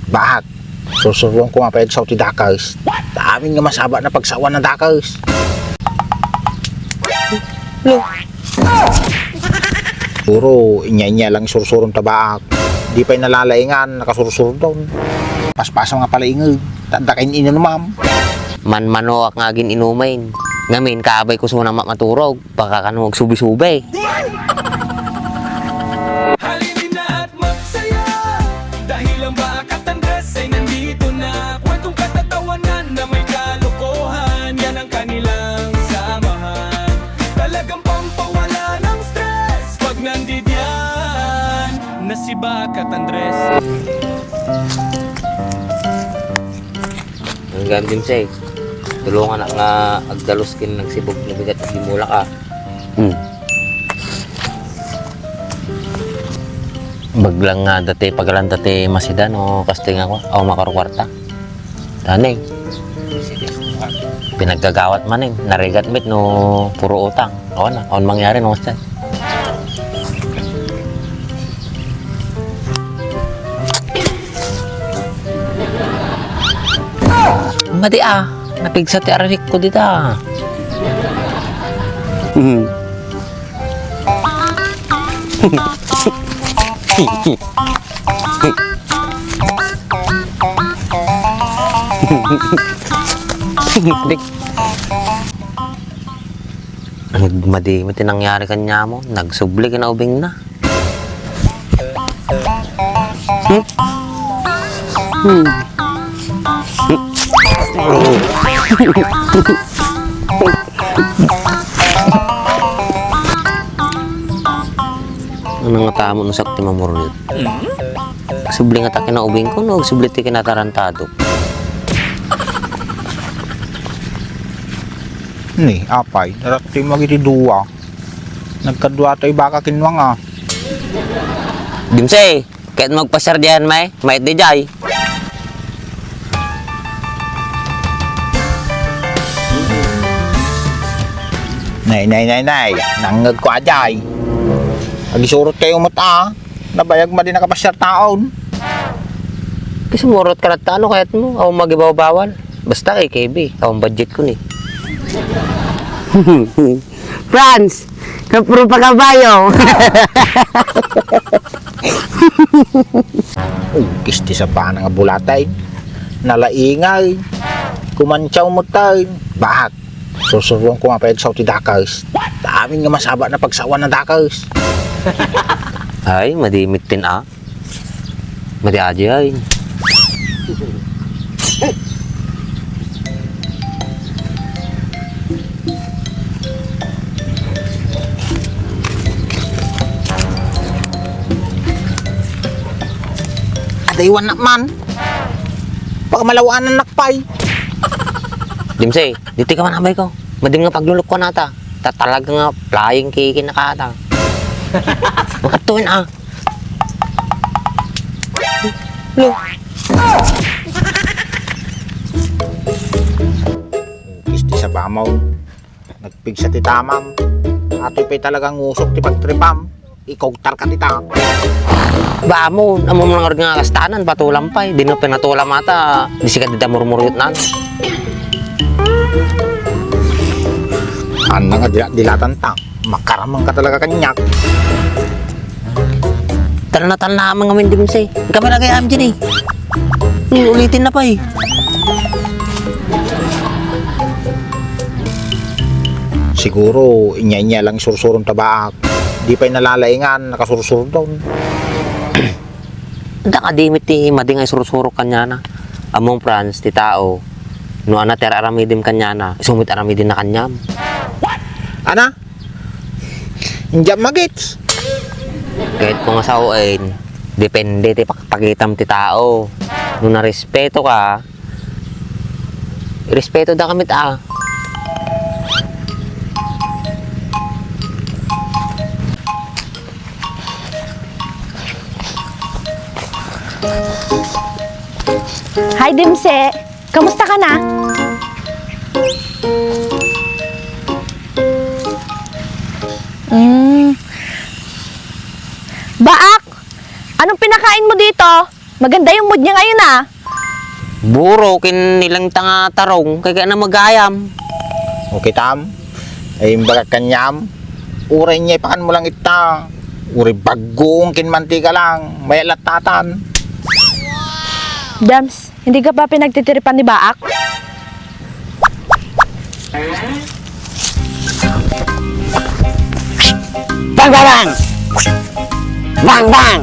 Bakit? Susuruan ko nga pa sa dakas. Dami nga masaba na pagsawa ng dakas. Puro inya-inya lang sursurong tabak. Di pa'y nalalaingan, nakasurusuro doon. Paspasa nga pala ingay. Tadakain ino na ma'am. Man-mano ak nga gin inumain. Ngamin, kaabay ko sunang maturog. Baka ka nung subay-subay. Halinin na at magsaya dahil ang Bakat Andres ay nandito na. Kwentong katatawanan na may kalokohan, yan ang kanilang samahan. Talagang pampawala ng stress pag nandidyan na si Bakat Andres. Ang gandun siya eh. Tulungan na nga agdalos kin ng sibog na bigat at dimula ka. Baglang nga dati, pagalan dati masida no, kasting ako, ako makarukwarta. Tanay. Pinaggagawat man eh, narigat mit no, puro utang. Ako na, ako mangyari no, saan. Madi napigsa ti ararik ko dito Dik. Madi nangyari kanya mo, nagsubli ka na ubing na. Ano nga tamo nung sakti mamurlit? Subli nga ta kinaubing ko, no? Subli ti kinatarantado. Ni, apay. Narati magitiduwa. Nagkadwa tayo baka kinwa nga. Dimsay, kahit magpasar diyan may di jay. Nay. Nangag ko ajay. Agisurot kayo mata. Nabayag ma din nakapasyar taon. Kasi murot ka na tano kahit mo, ako magibaw-bawal. Basta kay KB, akong budget ko ni. Franz, kapuro pa kabayo. Kisti sa panang nga bulatay. Nalaingay. Kumantsaw mo tayo. Bakit? Susuruan ko nga pa sa dakas. Dami nga masaba na pagsawa ng dakas. Ay, madimit din Madi aja ay. Adaywan na man. Pagmalawaan ng nakpay. Dimsay, dito ka man abay ko. Madim nga paglulok ko nata. Tatalaga nga flying kiki na kata. Makatuin Lo. Kisti sa bamaw. Nagpigsa ti tamam. Ato pa'y talagang usok ti pagtripam. Ikaw tar ka ti tam. Ba mo, amo mga nga kastanan, patulam pa eh. Di na pinatulam ata. Di sikat dita murmuryot na. Ano nga dilatan ta. Makaramang ka talaga kanyak. Tanatan na mga min Dimsay. Kami na kaya dyan eh. Ulitin na pa eh. Siguro, inya-inya lang sursurong tabak. Di pa'y nalalaingan, nakasurusuro doon. Anda ka dimit ti madingay surusuro kanya na. Among Franz, ti tao. No ana ter aramidim kanya na. Sumit aramidin na kanyam. Ana? Injam magits. Kahit kung asawain, depende ti pakitam ti tao. Nung narespeto ka, respeto da kamit Hi, Dimse. Kamusta ka na? Baak! Anong pinakain mo dito? Maganda yung mood niya ngayon ah. Buro, kin nilang tanga tarong, kaya na magayam. Okay, tam. Ay, baga kanyam. Uray niya, ipakan mo lang ita. Uray bagong kinmantika lang. May latatan. Dams, hindi ka ba pinagtitiripan ni Baak? Bang, bang, bang! Bang, bang!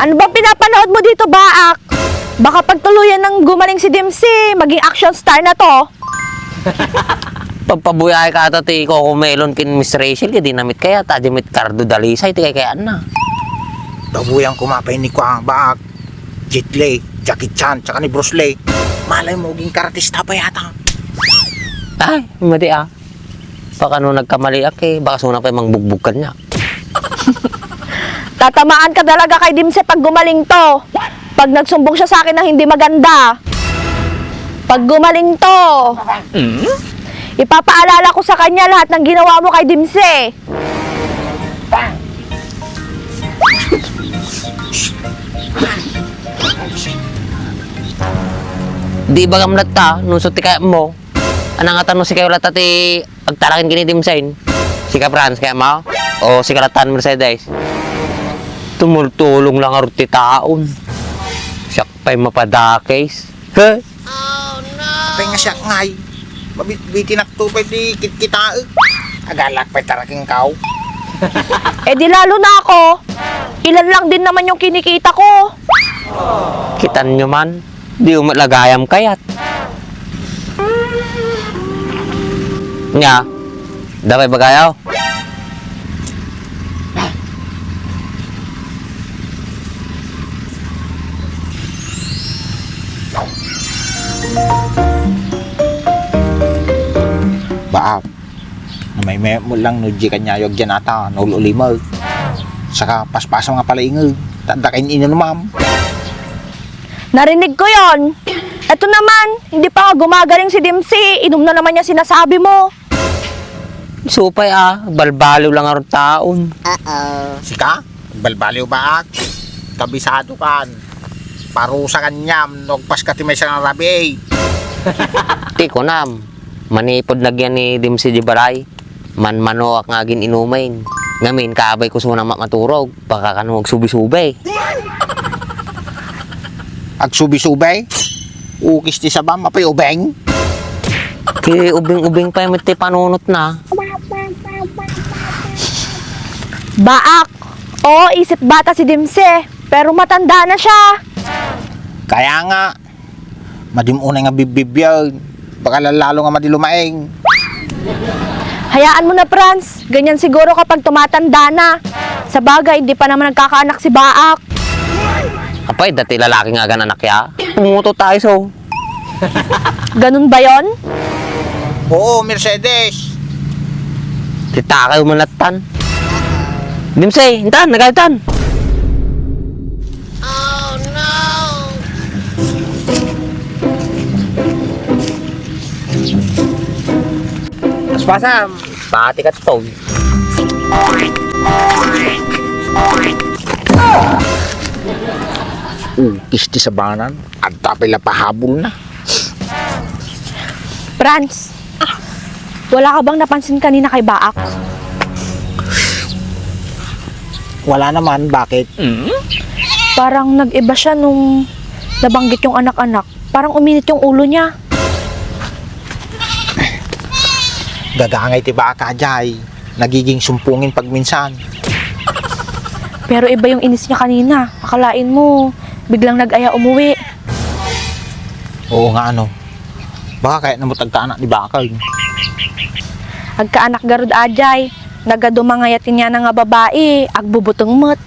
Ano ba pinapanood mo dito, Baak? Baka pagtuluyan ng gumaling si Dimsy, maging action star na to. Pagpabuyay ka ata ti Coco Melon kin Miss Rachel, kaya dinamit kaya, tadimit Cardo Dalisay, ti kaya na. Babuyang kumapay ni Kwang Baak. Jet Li, Jackie Chan, tsaka ni Bruce Lee. Malay mo, ging karatista pa yata. Ay, mati ah. Baka nung nagkamali ak baka suna pa yung mangbugbog ka niya. Tatamaan ka talaga kay Dimsy pag gumaling to. Pag nagsumbong siya sa akin ng hindi maganda. Pag gumaling to, ipapaalala ko sa kanya lahat ng ginawa mo kay Dimsy. Di ba gamlat ta, nung suti kaya mo? Anang nga tanong si kayo lahat ti agtalakin ginitimsain? Si ka Franz kaya mo? O si Kalatan Mercedes? Tumultulong lang arut ti taon. Siyak pa'y mapadakes. He? Kapay nga siya ngay. Mabiti naktupay di kita. Agalak pa'y taraking kao. Eh di lalo na ako. Ilan lang din naman yung kinikita ko. Kitan nyo man. Di umatlagayam kayat. Nga, dapay bagayaw. Baak. Na may mo lang no di kanya yog dyan ata. Naululimag. Saka paspaso nga pala ingag. Tadakain ino no ma'am. Narinig ko yon. Eto naman, hindi pa nga gumagaling si Dimsy. Inom na naman niya sinasabi mo. Supay balbalo lang arut taon. Sika, balbaliw Baak. Kabisado kan. Parusa kanyam. Nogpas ka timay sa rabi. Ti ko nam. Manipod nagyan ni Dimsi di Baray. Man-mano ak ngagin inumain. Ngamin kaabay ko sunang maturog. Baka kanuwag subi-subay. Agsubi-subay. Ukis ti sabam, apay ubeng. Kaya ubing-ubing pa yung ti panunot na. Baak. Oo, isip bata si Dimsy. Pero matanda na siya. Kaya nga, madimunay nga bibibyaw. Baka lalo nga madilumaeng. Hayaan mo na, Franz. Ganyan siguro kapag tumatanda na. Sa bagay, hindi pa naman nagkakaanak si Baak. Apay, dati lalaki nga gan anak ya. Pumuto tayo so. Ganun ba yon? Oo, Mercedes. Kita kayo manatan. Dimsay, hintan, nagalitan. Pasam, pati ka to. Ukis ti sabanan. At tapay la pahabol na. Franz, wala ka bang napansin kanina kay Baak? Wala naman, bakit? Parang nag-iba siya nung nabanggit yung anak-anak. Parang uminit yung ulo niya. Gagangay ti Baka jay. Nagiging sumpungin pag minsan. Pero iba yung inis niya kanina. Akalain mo, biglang nag-aya umuwi. Oo nga ano. Baka kaya namutag ka anak ni Baka. Agkaanak garud ajay. Nagadumangayatin niya na nga babae. Agbubutong mot.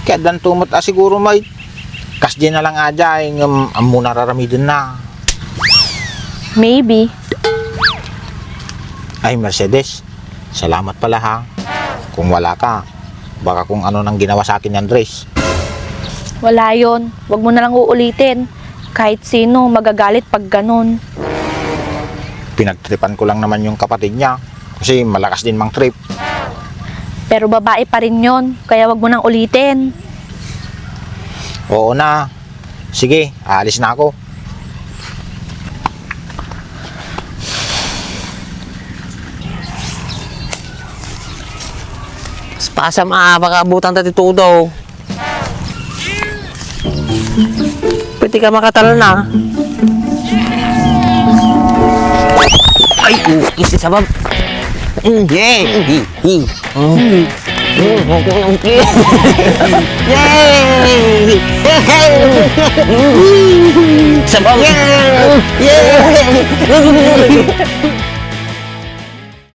Kaya dan tumot siguro may. Kasdi na lang ajay. Amo nararamidin na. Maybe. Ay, Mercedes. Salamat pala ha. Kung wala ka, baka kung ano nang ginawa sa akin ni Andres. Wala yon. Huwag mo na lang uulitin. Kahit sino magagalit pag ganun. Pinagtripan ko lang naman yung kapatid niya. Kasi malakas din mang trip. Pero babae pa rin yon. Kaya huwag mo nang ulitin. Oo na. Sige, aalis na ako. Pasam baka abutan tati tudo. Pwede ka makatalan na. Ay, isi sabab. Yay! Yay! Sabab! Yay!